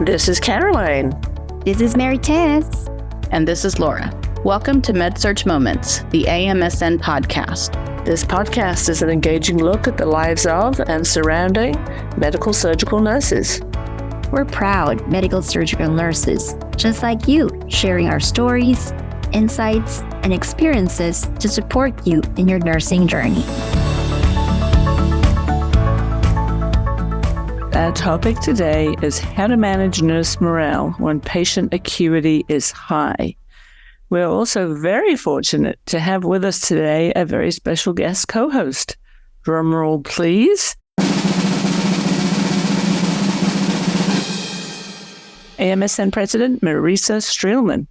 This is Caroline. This is Maritess. And this is Laura. Welcome to Med Surg Moments, the AMSN podcast. This podcast is an engaging look at the lives of and surrounding medical surgical nurses. We're proud medical surgical nurses, just like you, sharing our stories, insights, and experiences to support you in your nursing journey. Our topic today is how to manage nurse morale when patient acuity is high. We're also very fortunate to have with us today a very special guest co-host. Drum roll, please. AMSN President Maritess Streelman.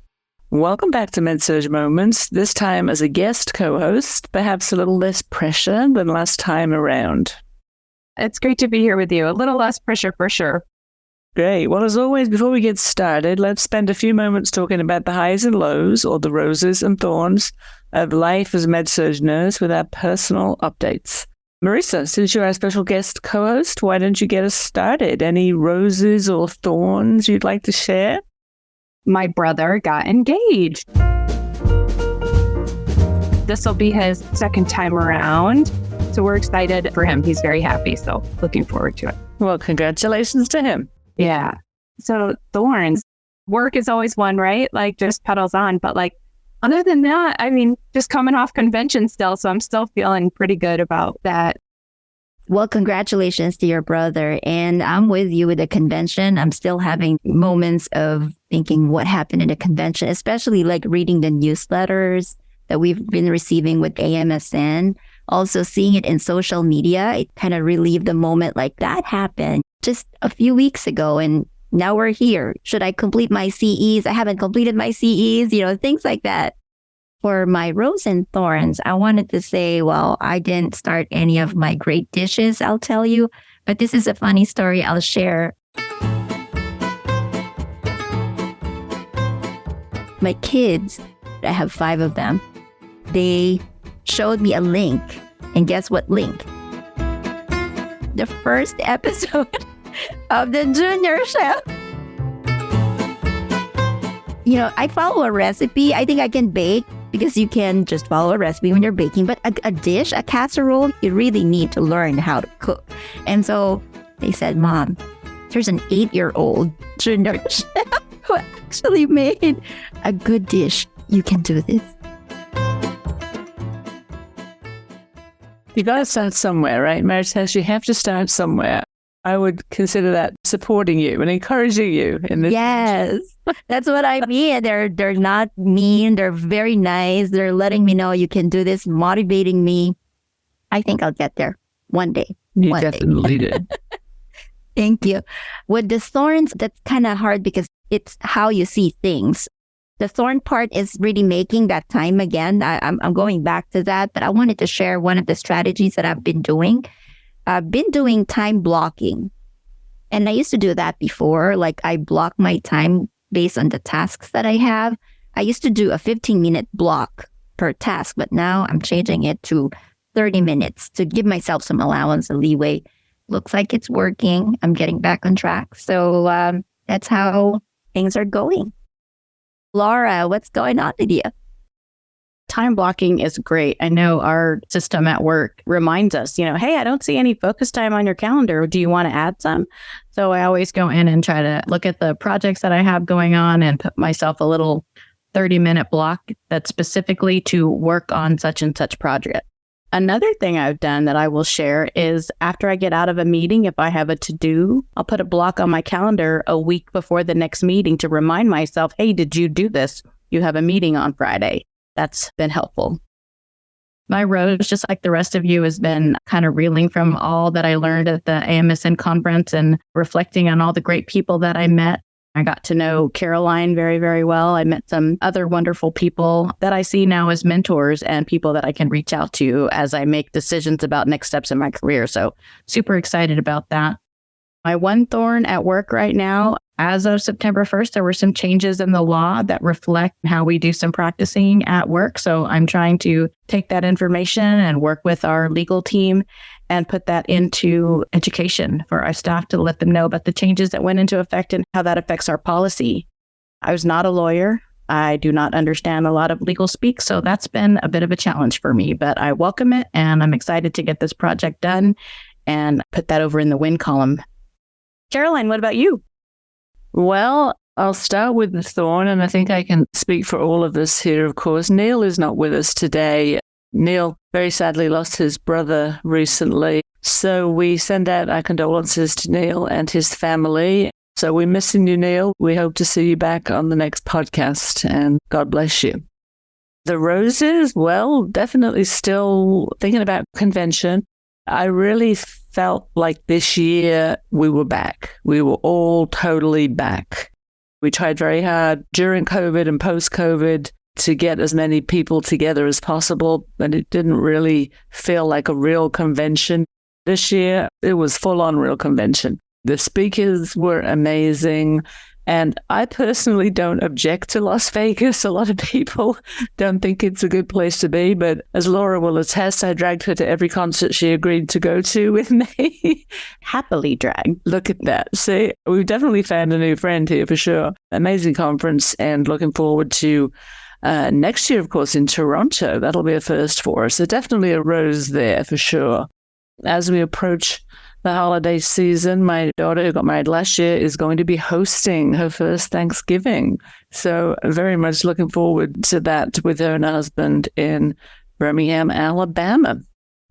Welcome back to Med Surg Moments, this time as a guest co-host, perhaps a little less pressure than last time around. It's great to be here with you. A little less pressure for sure. Great. Well, as always, before we get started, let's spend a few moments talking about the highs and lows, or the roses and thorns, of life as a Med Surg nurse with our personal updates. Marissa, since you're our special guest co-host, why don't you get us started? Any roses or thorns you'd like to share? My brother got engaged. This will be his second time around. So we're excited for him. He's very happy. So looking forward to it. Well, congratulations to him. Yeah. So thorns, work is always one, right? Like just pedals on. But like, other than that, I mean, just coming off convention still. So I'm still feeling pretty good about that. Well, congratulations to your brother. And I'm with you with the convention. I'm still having moments of thinking what happened in the convention, especially like reading the newsletters that we've been receiving with AMSN. Also seeing it in social media, it kind of relieved the moment like that happened just a few weeks ago. And now we're here. Should I complete my CEs? I haven't completed my CEs, things like that. For my rose and thorns, I wanted to say, well, I didn't start any of my great dishes, I'll tell you. But this is a funny story I'll share. My kids, I have 5 of them, they showed me a link. And guess what link? The first episode of the Junior Chef. I follow a recipe. I think I can bake because you can just follow a recipe when you're baking. But a dish, a casserole, you really need to learn how to cook. And so they said, Mom, there's an 8-year-old Junior Chef who actually made a good dish. You can do this. You got to start somewhere, right, Maritess? You have to start somewhere. I would consider that supporting you and encouraging you in this. Yes, that's what I mean. They're not mean. They're very nice. They're letting me know you can do this, motivating me. I think I'll get there one day. You definitely did. Thank you. With the thorns, that's kind of hard because it's how you see things. The thorn part is really making that time again. I'm going back to that, but I wanted to share one of the strategies that I've been doing. I've been doing time blocking. And I used to do that before. Like I block my time based on the tasks that I have. I used to do a 15-minute block per task, but now I'm changing it to 30 minutes to give myself some allowance and leeway. Looks like it's working. I'm getting back on track. So that's how things are going. Laura, what's going on with you? Time blocking is great. I know our system at work reminds us, hey, I don't see any focus time on your calendar. Do you want to add some? So I always go in and try to look at the projects that I have going on and put myself a little 30-minute block that's specifically to work on such and such project. Another thing I've done that I will share is after I get out of a meeting, if I have a to-do, I'll put a block on my calendar a week before the next meeting to remind myself, hey, did you do this? You have a meeting on Friday. That's been helpful. My rose, just like the rest of you, has been kind of reeling from all that I learned at the AMSN conference and reflecting on all the great people that I met. I got to know Caroline very, very well. I met some other wonderful people that I see now as mentors and people that I can reach out to as I make decisions about next steps in my career. So super excited about that. My one thorn at work right now, as of September 1st, there were some changes in the law that reflect how we do some practicing at work. So I'm trying to take that information and work with our legal team and put that into education for our staff to let them know about the changes that went into effect and how that affects our policy. I was not a lawyer. I do not understand a lot of legal speak, so that's been a bit of a challenge for me, but I welcome it and I'm excited to get this project done and put that over in the win column. Caroline, what about you? Well, I'll start with the thorn, and I think I can speak for all of us here, of course. Neil is not with us today. Neil very sadly lost his brother recently, so we send out our condolences to Neil and his family. So we're missing you, Neil. We hope to see you back on the next podcast, and God bless you. The roses, well, definitely still thinking about convention. I really felt like this year we were back. We were all totally back. We tried very hard during COVID and post-COVID to get as many people together as possible, but it didn't really feel like a real convention. This year, it was full-on real convention. The speakers were amazing, and I personally don't object to Las Vegas. A lot of people don't think it's a good place to be, but as Laura will attest, I dragged her to every concert she agreed to go to with me. Happily dragged. Look at that. See, we've definitely found a new friend here for sure. Amazing conference, and looking forward to next year, of course, in Toronto. That'll be a first for us. So definitely a rose there for sure. As we approach the holiday season, my daughter, who got married last year, is going to be hosting her first Thanksgiving. So very much looking forward to that with her and her husband in Birmingham, Alabama.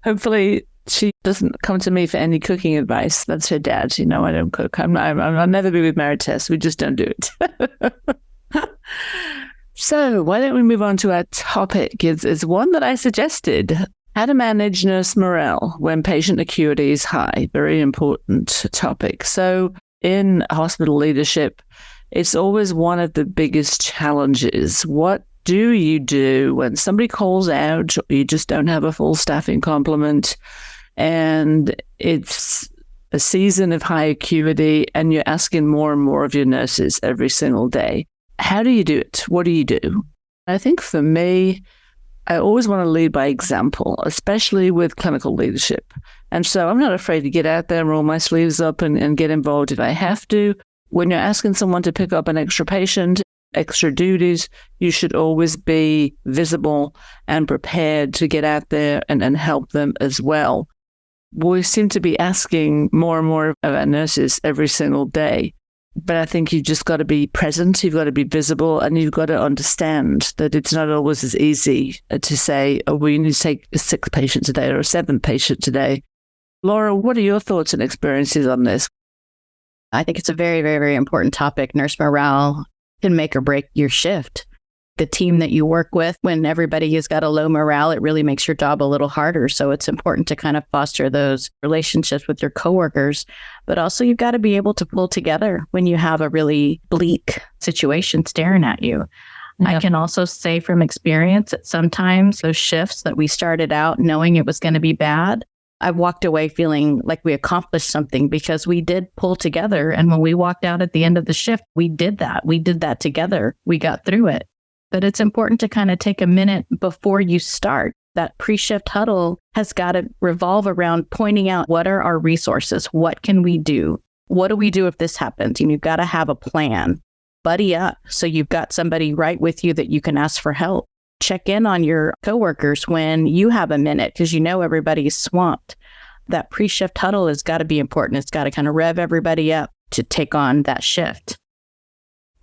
Hopefully she doesn't come to me for any cooking advice. That's her dad. You know, I don't cook. I'll never be with Maritess. We just don't do it. So why don't we move on to our topic? It's one that I suggested. How to manage nurse morale when patient acuity is high. Very important topic. So in hospital leadership, it's always one of the biggest challenges. What do you do when somebody calls out or you just don't have a full staffing complement and it's a season of high acuity and you're asking more and more of your nurses every single day? How do you do it? What do you do? I think for me, I always want to lead by example, especially with clinical leadership. And so I'm not afraid to get out there and roll my sleeves up and get involved if I have to. When you're asking someone to pick up an extra patient, extra duties, you should always be visible and prepared to get out there and help them as well. We seem to be asking more and more of our nurses every single day. But I think you've just got to be present, you've got to be visible, and you've got to understand that it's not always as easy to say, oh, we need to take 6 patients a day or 7 patients a day. Laura, what are your thoughts and experiences on this? I think it's a very, very, very important topic. Nurse morale can make or break your shift. The team that you work with, when everybody has got a low morale, it really makes your job a little harder. So it's important to kind of foster those relationships with your coworkers. But also you've got to be able to pull together when you have a really bleak situation staring at you. Yep. I can also say from experience that sometimes those shifts that we started out knowing it was going to be bad, I've walked away feeling like we accomplished something because we did pull together. And when we walked out at the end of the shift, we did that. We did that together. We got through it. But it's important to kind of take a minute before you start. That pre-shift huddle has got to revolve around pointing out what are our resources? What can we do? What do we do if this happens? And you've got to have a plan. Buddy up so you've got somebody right with you that you can ask for help. Check in on your coworkers when you have a minute because you know everybody's swamped. That pre-shift huddle has got to be important. It's got to kind of rev everybody up to take on that shift.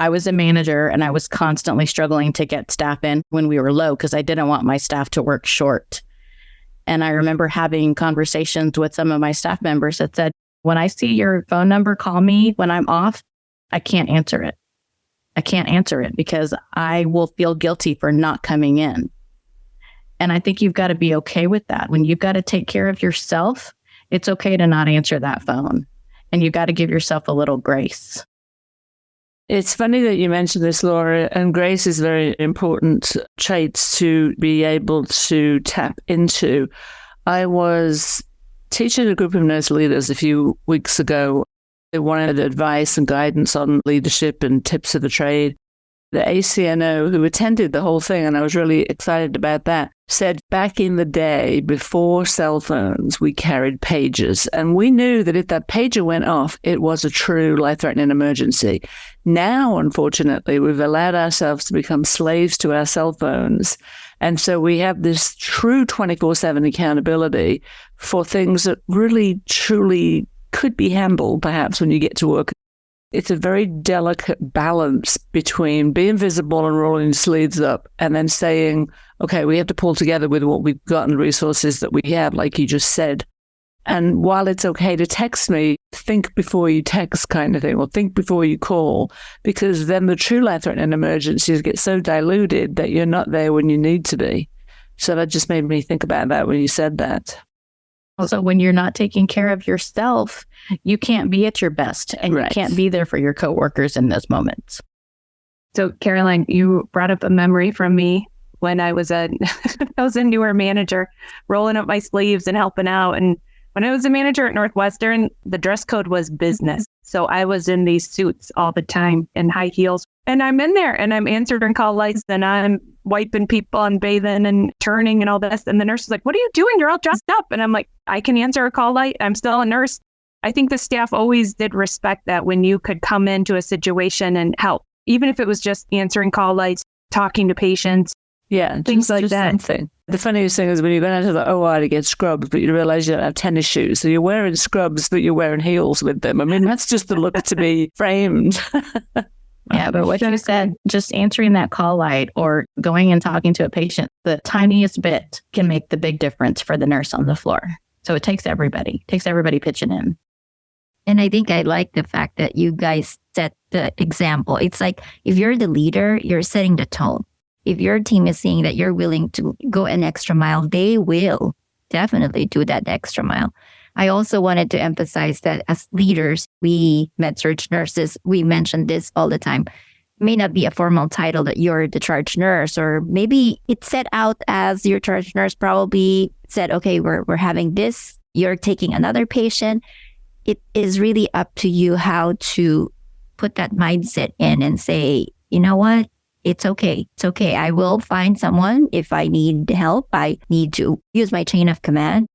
I was a manager and I was constantly struggling to get staff in when we were low because I didn't want my staff to work short. And I remember having conversations with some of my staff members that said, when I see your phone number, call me when I'm off, I can't answer it. I can't answer it because I will feel guilty for not coming in. And I think you've got to be okay with that. When you've got to take care of yourself, it's okay to not answer that phone. And you've got to give yourself a little grace. It's funny that you mentioned this, Laura, and grace is very important traits to be able to tap into. I was teaching a group of nurse leaders a few weeks ago. They wanted advice and guidance on leadership and tips of the trade. The ACNO, who attended the whole thing, and I was really excited about that, said back in the day, before cell phones, we carried pagers. And we knew that if that pager went off, it was a true life-threatening emergency. Now, unfortunately, we've allowed ourselves to become slaves to our cell phones. And so we have this true 24/7 accountability for things that really, truly could be handled, perhaps, when you get to work. It's a very delicate balance between being visible and rolling your sleeves up and then saying, okay, we have to pull together with what we've got and the resources that we have, like you just said. And while it's okay to text me, think before you text kind of thing, or think before you call, because then the true life-threatening emergencies get so diluted that you're not there when you need to be. So that just made me think about that when you said that. Also, when you're not taking care of yourself, you can't be at your best, and Right. you can't be there for your coworkers in those moments. So, Caroline, you brought up a memory from me when I was a newer manager, rolling up my sleeves and helping out. And when I was a manager at Northwestern, the dress code was business. So I was in these suits all the time and high heels. And I'm in there and I'm answering call lights and I'm wiping people and bathing and turning and all this. And the nurse is like, what are you doing? You're all dressed up. And I'm like, I can answer a call light. I'm still a nurse. I think the staff always did respect that when you could come into a situation and help, even if it was just answering call lights, talking to patients. Yeah, Things like that. Something. The funniest thing is when you go down to the OR to get scrubs, but you realize you don't have tennis shoes. So you're wearing scrubs, but you're wearing heels with them. I mean, that's just the look to be framed. Yeah, but what you said, just answering that call light or going and talking to a patient, the tiniest bit can make the big difference for the nurse on the floor. So it takes everybody pitching in. And I think I like the fact that you guys set the example. It's like if you're the leader, you're setting the tone. If your team is seeing that you're willing to go an extra mile, they will definitely do that extra mile. I also wanted to emphasize that as leaders, we Med Surg nurses, we mention this all the time. It may not be a formal title that you're the charge nurse, or maybe it's set out as your charge nurse probably said, okay, we're having this, you're taking another patient. It is really up to you how to put that mindset in and say, you know what? It's okay. It's okay. I will find someone if I need help. I need to use my chain of command.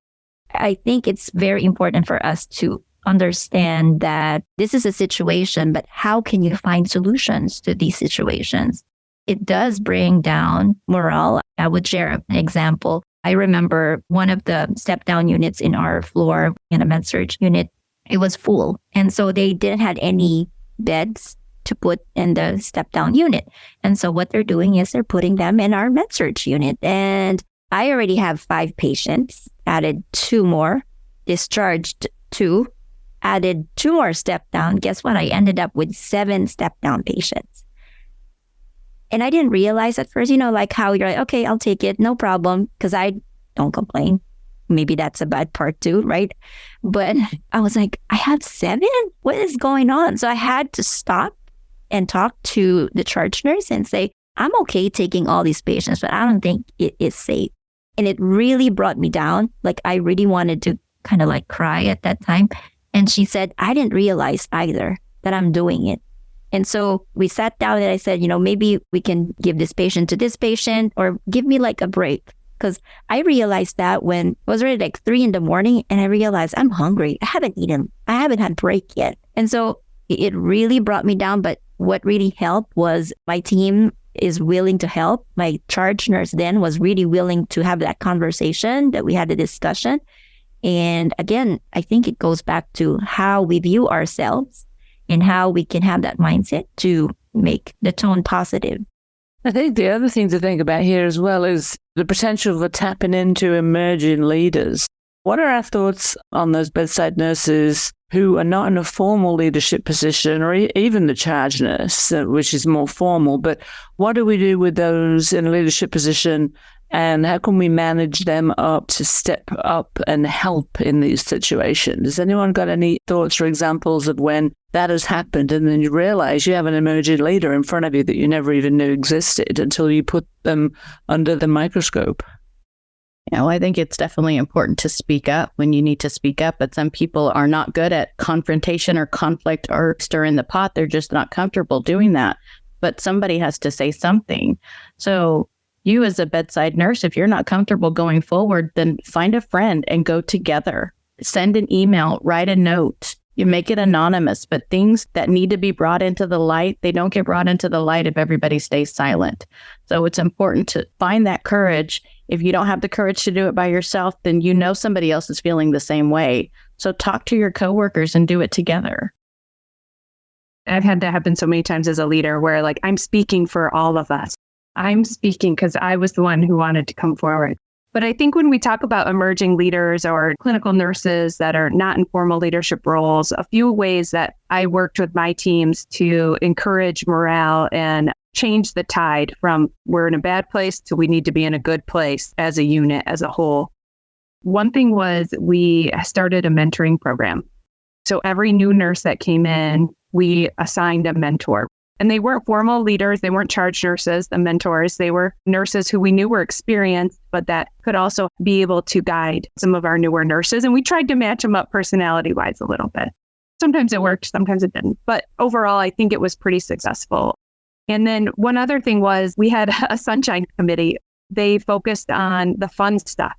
I think it's very important for us to understand that this is a situation, but how can you find solutions to these situations? It does bring down morale. I would share an example. I remember one of the step-down units in our floor in a Med Surg unit, it was full. And so they didn't have any beds to put in the step-down unit. And so what they're doing is they're putting them in our Med Surg unit. And I already have 5 patients, added 2 more, discharged 2, added 2 more step-down. Guess what? I ended up with 7 step-down patients. And I didn't realize at first, like how you're like, okay, I'll take it, no problem, because I don't complain. Maybe that's a bad part too, right? But I was like, I have 7? What is going on? So I had to stop and talk to the charge nurse and say, I'm okay taking all these patients, but I don't think it is safe. And it really brought me down. Like I really wanted to kind of like cry at that time. And she said, I didn't realize either that I'm doing it. And so we sat down and I said, maybe we can give this patient to this patient or give me like a break. Because I realized that when it was already like 3 a.m. and I realized I'm hungry. I haven't eaten. I haven't had break yet. And so it really brought me down. But what really helped was my team is willing to help. My charge nurse then was really willing to have that conversation, that we had a discussion. And again, I think it goes back to how we view ourselves and how we can have that mindset to make the tone positive. I think the other thing to think about here as well is the potential for tapping into emerging leaders. What are our thoughts on those bedside nurses who are not in a formal leadership position, or even the charge nurse, which is more formal? But what do we do with those in a leadership position, and how can we manage them up to step up and help in these situations? Has anyone got any thoughts or examples of when that has happened and then you realize you have an emerging leader in front of you that you never even knew existed until you put them under the microscope? I think it's definitely important to speak up when you need to speak up, but some people are not good at confrontation or conflict or stirring the pot. They're just not comfortable doing that. But somebody has to say something. So you as a bedside nurse, if you're not comfortable going forward, then find a friend and go together. Send an email, write a note. You make it anonymous, but things that need to be brought into the light, they don't get brought into the light if everybody stays silent. So it's important to find that courage. If you don't have the courage to do it by yourself, then you know somebody else is feeling the same way. So talk to your coworkers and do it together. I've had that happen so many times as a leader where like, I'm speaking for all of us. I'm speaking because I was the one who wanted to come forward. But I think when we talk about emerging leaders or clinical nurses that are not in formal leadership roles, a few ways that I worked with my teams to encourage morale and change the tide from we're in a bad place to we need to be in a good place as a unit, as a whole. One thing was we started a mentoring program. So every new nurse that came in, we assigned a mentor. And they weren't formal leaders. They weren't charge nurses, the mentors. They were nurses who we knew were experienced, but that could also be able to guide some of our newer nurses. And we tried to match them up personality-wise a little bit. Sometimes it worked, sometimes it didn't. But overall, I think it was pretty successful. And then one other thing was we had a sunshine committee. They focused on the fun stuff.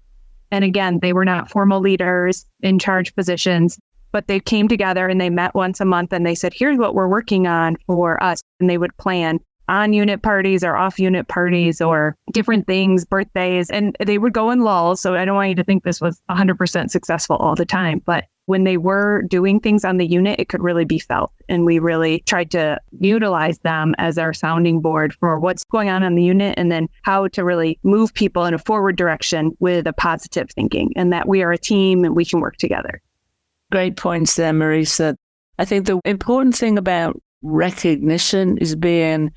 And again, they were not formal leaders in charge positions, but they came together and they met once a month and they said, here's what we're working on for us. And they would plan on-unit parties or off-unit parties or different things, birthdays, and they would go in lulls. So I don't want you to think this was 100% successful all the time, but when they were doing things on the unit, it could really be felt. And we really tried to utilize them as our sounding board for what's going on the unit and then how to really move people in a forward direction with a positive thinking and that we are a team and we can work together. Great points there, Marisa. I think the important thing about recognition is being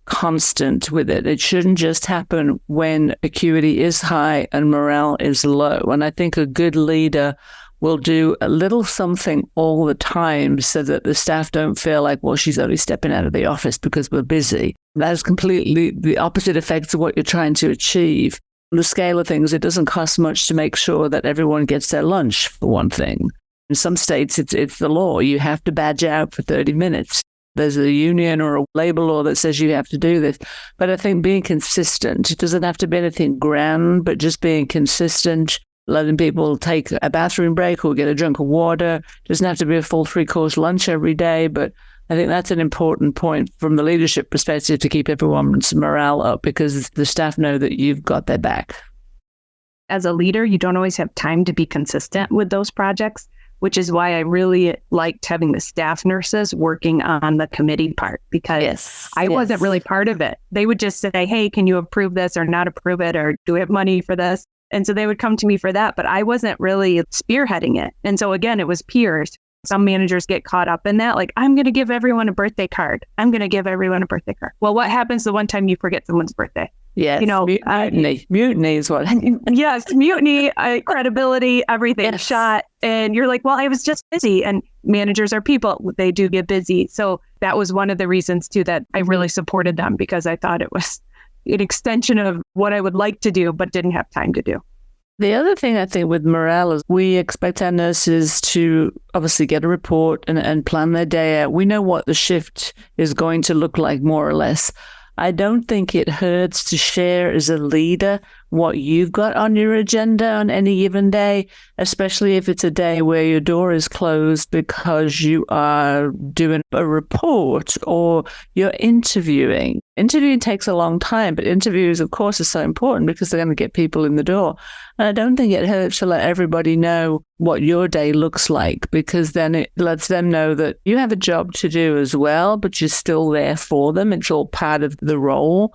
constant with it. It shouldn't just happen when acuity is high and morale is low. And I think a good leader will do a little something all the time so that the staff don't feel like, well, she's only stepping out of the office because we're busy. That is completely the opposite effects of what you're trying to achieve. On the scale of things, it doesn't cost much to make sure that everyone gets their lunch, for one thing. In some states, it's the law. You have to badge out for 30 minutes. There's a union or a labor law that says you have to do this. But I think being consistent, it doesn't have to be anything grand, but just being consistent, letting people take a bathroom break or get a drink of water. It doesn't have to be a full 3-course lunch every day, but I think that's an important point from the leadership perspective to keep everyone's morale up because the staff know that you've got their back. As a leader, you don't always have time to be consistent with those projects, which is why I really liked having the staff nurses working on the committee part because I wasn't really part of it. They would just say, hey, can you approve this or not approve it? Or do we have money for this? And so they would come to me for that, but I wasn't really spearheading it. And so again, it was peers. Some managers get caught up in that. Like, I'm going to give everyone a birthday card. I'm going to give everyone a birthday card. Well, what happens the one time you forget someone's birthday? Yes, mutiny. Mutiny is what. Yes, mutiny, credibility, everything shot. And you're like, well, I was just busy. And managers are people. They do get busy. So that was one of the reasons, too, that I really supported them because I thought it was an extension of what I would like to do, but didn't have time to do. The other thing I think with morale is we expect our nurses to obviously get a report and plan their day out. We know what the shift is going to look like more or less. I don't think it hurts to share as a leader what you've got on your agenda on any given day, especially if it's a day where your door is closed because you are doing a report or you're interviewing. Interviewing takes a long time, but interviews, of course, are so important because they're going to get people in the door. And I don't think it hurts to let everybody know what your day looks like because then it lets them know that you have a job to do as well, but you're still there for them. It's all part of the role.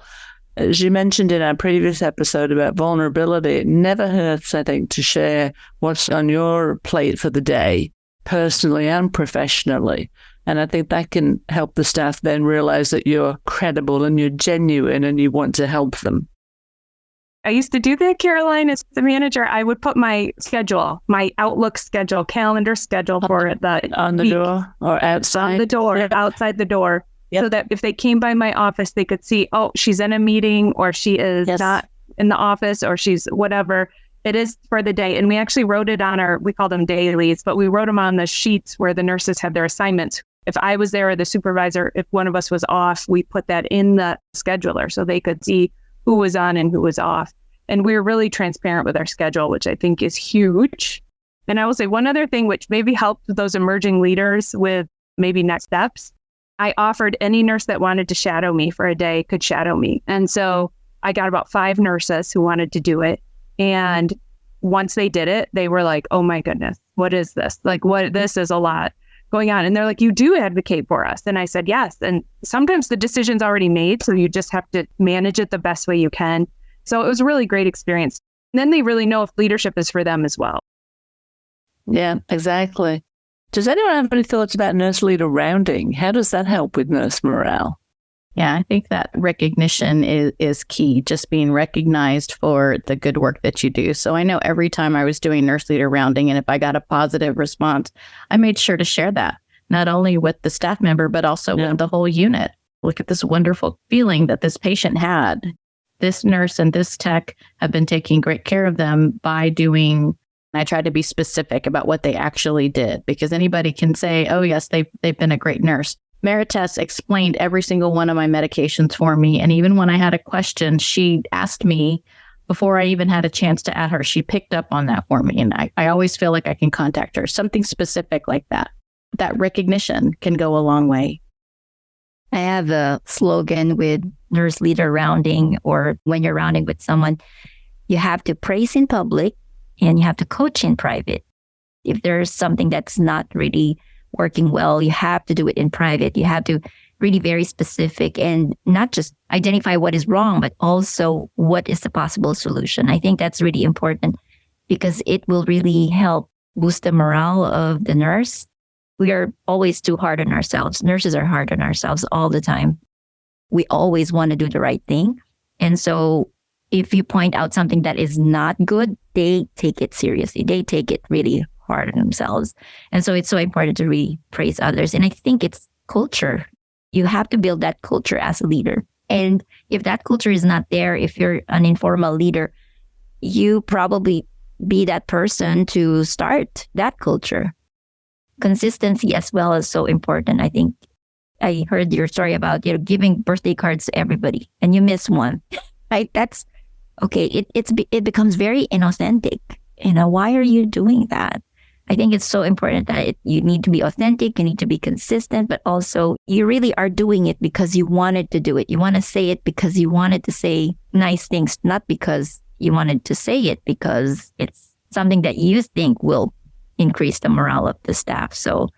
As you mentioned in our previous episode about vulnerability, it never hurts, I think, to share what's on your plate for the day, personally and professionally. And I think that can help the staff then realize that you're credible and you're genuine and you want to help them. I used to do that, Caroline, as the manager. I would put my schedule, my Outlook schedule, calendar schedule for the on the week, door or outside? on the door, outside the door. Yep. So that if they came by my office, they could see, oh, she's in a meeting or she is not in the office or she's whatever. It is for the day. And we actually wrote it on we call them dailies, but we wrote them on the sheets where the nurses had their assignments. If I was there or the supervisor, if one of us was off, we put that in the scheduler so they could see who was on and who was off. And we were really transparent with our schedule, which I think is huge. And I will say one other thing, which maybe helped those emerging leaders with maybe next steps. I offered any nurse that wanted to shadow me for a day could shadow me. And so I got about 5 nurses who wanted to do it. And once they did it, they were like, oh my goodness, what is this? Like, this is a lot going on. And they're like, you do advocate for us. And I said, yes. And sometimes the decision's already made, so you just have to manage it the best way you can. So it was a really great experience. And then they really know if leadership is for them as well. Yeah, exactly. Does anyone have any thoughts about nurse leader rounding? How does that help with nurse morale? Yeah, I think that recognition is key, just being recognized for the good work that you do. So I know every time I was doing nurse leader rounding, and if I got a positive response, I made sure to share that, not only with the staff member, but also with the whole unit. Look at this wonderful feeling that this patient had. This nurse and this tech have been taking great care of them by doing. I try to be specific about what they actually did, because anybody can say, oh, yes, they've been a great nurse. Maritess explained every single one of my medications for me. And even when I had a question, she asked me before I even had a chance to add her. She picked up on that for me. And I always feel like I can contact her. Something specific like that. That recognition can go a long way. I have a slogan with nurse leader rounding, or when you're rounding with someone, you have to praise in public and you have to coach in private. If there's something that's not really working well, you have to do it in private. You have to really very specific and not just identify what is wrong, but also what is the possible solution. I think that's really important because it will really help boost the morale of the nurse. We are always too hard on ourselves. Nurses are hard on ourselves all the time. We always want to do the right thing. And so if you point out something that is not good, they take it seriously. They take it really hard on themselves. And so it's so important to really praise others. And I think it's culture. You have to build that culture as a leader. And if that culture is not there, if you're an informal leader, you probably be that person to start that culture. Consistency as well is so important. I think I heard your story about giving birthday cards to everybody and you miss one. Right? That's okay. It becomes very inauthentic. Why are you doing that? I think it's so important that you need to be authentic, you need to be consistent, but also you really are doing it because you wanted to do it. You want to say it because you wanted to say nice things, not because you wanted to say it because it's something that you think will increase the morale of the staff. So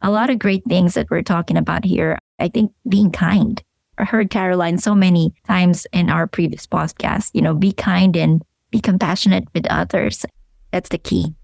a lot of great things that we're talking about here. I think being kind. I heard Caroline so many times in our previous podcast, be kind and be compassionate with others. That's the key.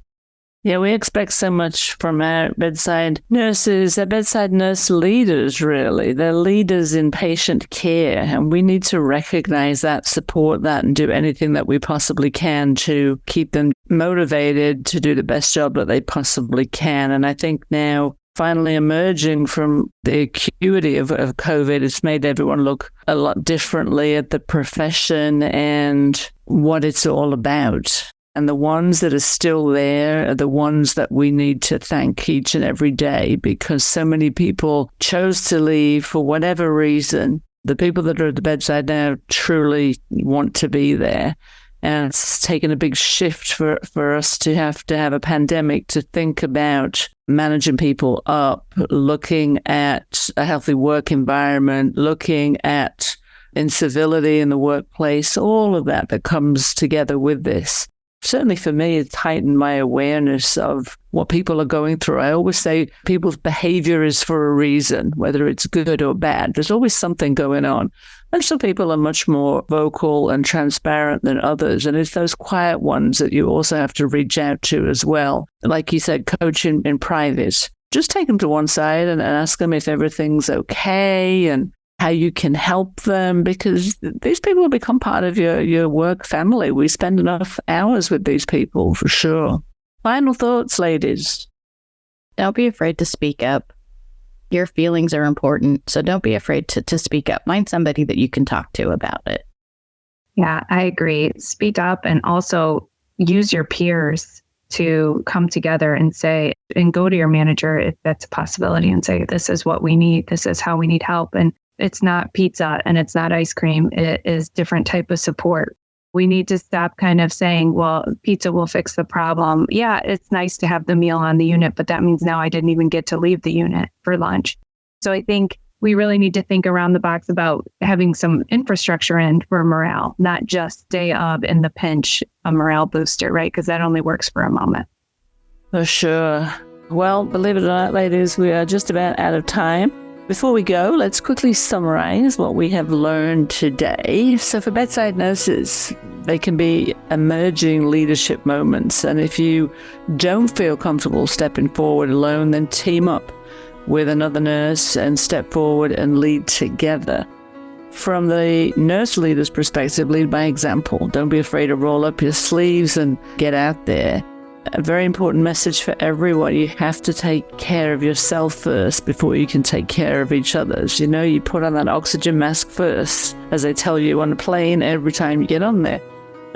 Yeah, we expect so much from our bedside nurses, our bedside nurse leaders, really. They're leaders in patient care, and we need to recognize that, support that, and do anything that we possibly can to keep them motivated to do the best job that they possibly can. And I think now, finally emerging from the acuity of COVID, it's made everyone look a lot differently at the profession and what it's all about. And the ones that are still there are the ones that we need to thank each and every day, because so many people chose to leave for whatever reason. The people that are at the bedside now truly want to be there. And it's taken a big shift for us to have a pandemic to think about managing people up, looking at a healthy work environment, looking at incivility in the workplace, all of that comes together with this. Certainly for me, it's heightened my awareness of what people are going through. I always say people's behavior is for a reason, whether it's good or bad. There's always something going on. And some people are much more vocal and transparent than others. And it's those quiet ones that you also have to reach out to as well. Like you said, coach in private. Just take them to one side and ask them if everything's okay and how you can help them, because these people will become part of your work family. We spend enough hours with these people for sure. Final thoughts, ladies. Don't be afraid to speak up. Your feelings are important, so don't be afraid to speak up. Find somebody that you can talk to about it. Yeah, I agree. Speak up, and also use your peers to come together and say, and go to your manager if that's a possibility and say, this is what we need. This is how we need help. And it's not pizza and it's not ice cream. It is different type of support. We need to stop kind of saying, well, pizza will fix the problem. Yeah, it's nice to have the meal on the unit, but that means now I didn't even get to leave the unit for lunch. So I think we really need to think around the box about having some infrastructure in for morale, not just day of in the pinch, a morale booster, right? Because that only works for a moment. For sure. Well, believe it or not, ladies, we are just about out of time. Before we go, let's quickly summarize what we have learned today. So for bedside nurses, they can be emerging leadership moments. And if you don't feel comfortable stepping forward alone, then team up with another nurse and step forward and lead together. From the nurse leader's perspective, lead by example. Don't be afraid to roll up your sleeves and get out there. A very important message for everyone. You have to take care of yourself first before you can take care of each other's. You know, you put on that oxygen mask first, as they tell you on a plane every time you get on there.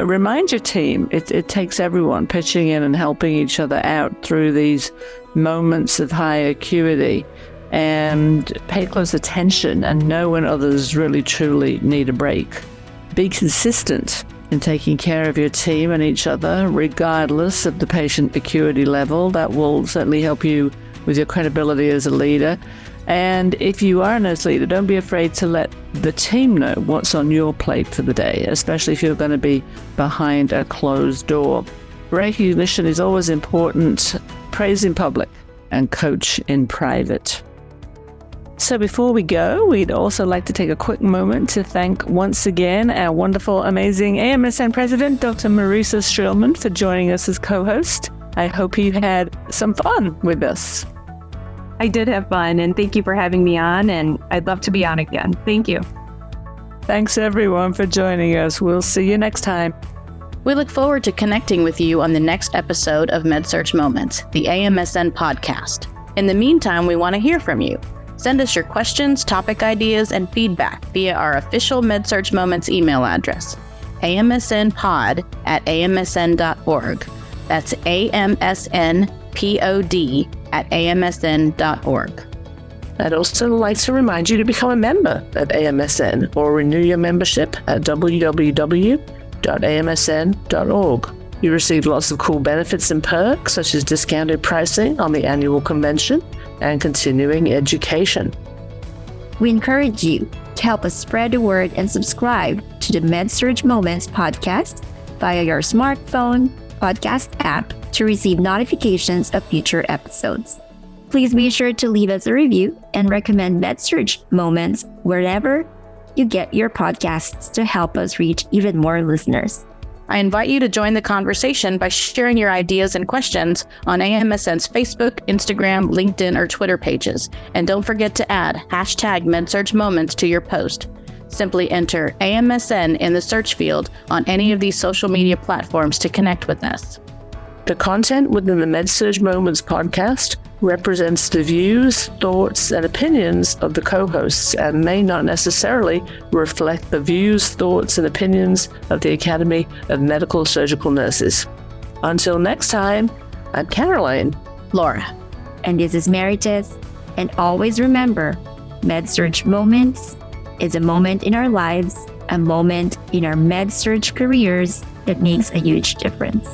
Remind your team, it takes everyone pitching in and helping each other out through these moments of high acuity, and pay close attention and know when others really truly need a break. Be consistent in taking care of your team and each other, regardless of the patient acuity level. That will certainly help you with your credibility as a leader. And if you are a nurse leader, don't be afraid to let the team know what's on your plate for the day, especially if you're going to be behind a closed door. Recognition is always important. Praise in public and coach in private. So before we go, we'd also like to take a quick moment to thank once again our wonderful, amazing AMSN President, Dr. Maritess Streelman, for joining us as co-host. I hope you had some fun with us. I did have fun, and thank you for having me on, and I'd love to be on again. Thank you. Thanks everyone for joining us. We'll see you next time. We look forward to connecting with you on the next episode of Med Surg Moments, the AMSN podcast. In the meantime, we want to hear from you. Send us your questions, topic ideas, and feedback via our official Med Surg Moments email address, amsnpod@amsn.org. That's amsnpod@amsn.org. I'd also like to remind you to become a member of AMSN or renew your membership at www.amsn.org. You receive lots of cool benefits and perks, such as discounted pricing on the annual convention and continuing education. We encourage you to help us spread the word and subscribe to the Med Surg Moments podcast via your smartphone podcast app to receive notifications of future episodes. Please be sure to leave us a review and recommend Med Surg Moments wherever you get your podcasts to help us reach even more listeners. I invite you to join the conversation by sharing your ideas and questions on AMSN's Facebook, Instagram, LinkedIn, or Twitter pages. And don't forget to add #MedSurgMoments to your post. Simply enter AMSN in the search field on any of these social media platforms to connect with us. The content within the Med Surg Moments podcast represents the views, thoughts, and opinions of the co-hosts and may not necessarily reflect the views, thoughts, and opinions of the Academy of Medical Surgical Nurses. Until next time, I'm Caroline. Laura. And this is Maritess. And always remember, Med Surg Moments is a moment in our lives, a moment in our Med Surg careers that makes a huge difference.